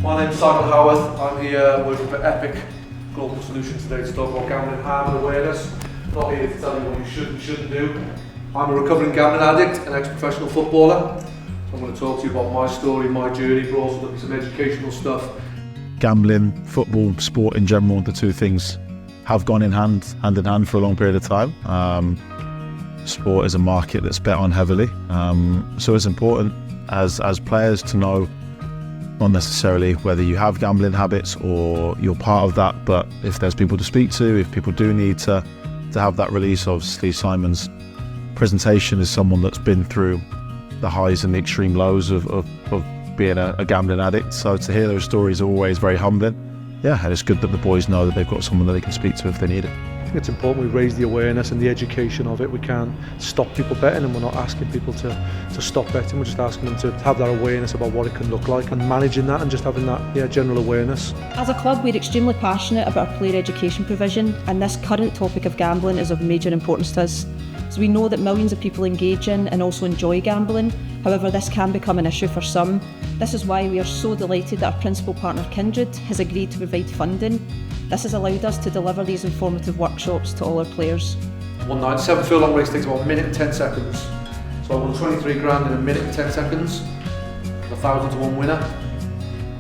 My name's Simon Howarth. I'm here working for Epic Global Solutions today to talk about gambling harm and awareness. Not here to tell you what you should and shouldn't do. I'm a recovering gambling addict and ex-professional footballer. I'm going to talk to you about my story, my journey, but also there'll be some educational stuff. Gambling, football, sport in general, the two things have gone hand in hand for a long period of time. Sport is a market that's bet on heavily, so it's important as players to know not necessarily whether you have gambling habits or you're part of that, but if there's people to speak to, if people do need to have that release. Obviously Simon's presentation is someone that's been through the highs and the extreme lows of being a gambling addict, so to hear those stories are always very humbling. Yeah, and it's good that the boys know that they've got someone that they can speak to if they need it. I think it's important we raise the awareness and the education of it. We can't stop people betting, and we're not asking people to stop betting. We're just asking them to have that awareness about what it can look like and managing that and just having that general awareness. As a club, we're extremely passionate about our player education provision, and this current topic of gambling is of major importance to us. So we know that millions of people engage in and also enjoy gambling. However, this can become an issue for some. This is why we are so delighted that our principal partner Kindred has agreed to provide funding. This has allowed us to deliver these informative workshops to all our players. One night, 7 furlong race takes about a minute and 10 seconds. So I won 23 grand in a minute and 10 seconds. 1,000 to 1 winner.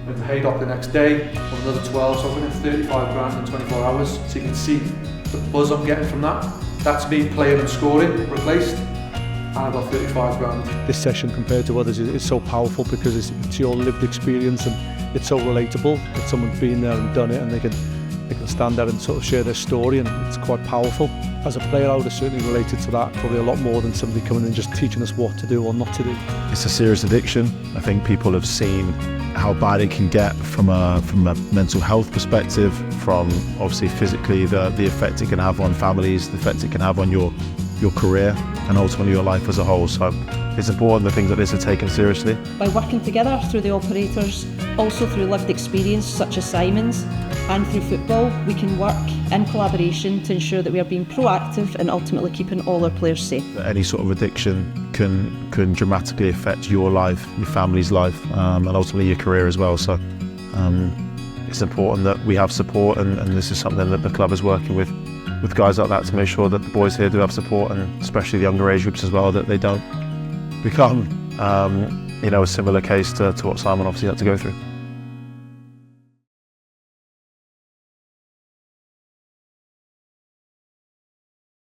Went to Haydock the next day, won another 12, so I winning 35 grand in 24 hours. So you can see the buzz I'm getting from that. That's me playing and scoring, replaced. And I got 35 grand. This session compared to others is so powerful because it's your lived experience and it's so relatable that someone's been there and done it, and they can stand there and sort of share their story, and it's quite powerful. As a player, I would have certainly related to that probably a lot more than somebody coming and just teaching us what to do or not to do. It's a serious addiction. I think people have seen how bad it can get from a mental health perspective, from obviously physically the effect it can have on families, the effect it can have on your career and ultimately your life as a whole. So it's important that things like this are taken seriously. By working together through the operators, also through lived experience such as Simon's, and through football, we can work in collaboration to ensure that we are being proactive and ultimately keeping all our players safe. Any sort of addiction can dramatically affect your life, your family's life, and ultimately your career as well. So it's important that we have support, and this is something that the club is working with guys like that to make sure that the boys here do have support, and especially the younger age groups as well, that they don't become a similar case to what Simon obviously had to go through.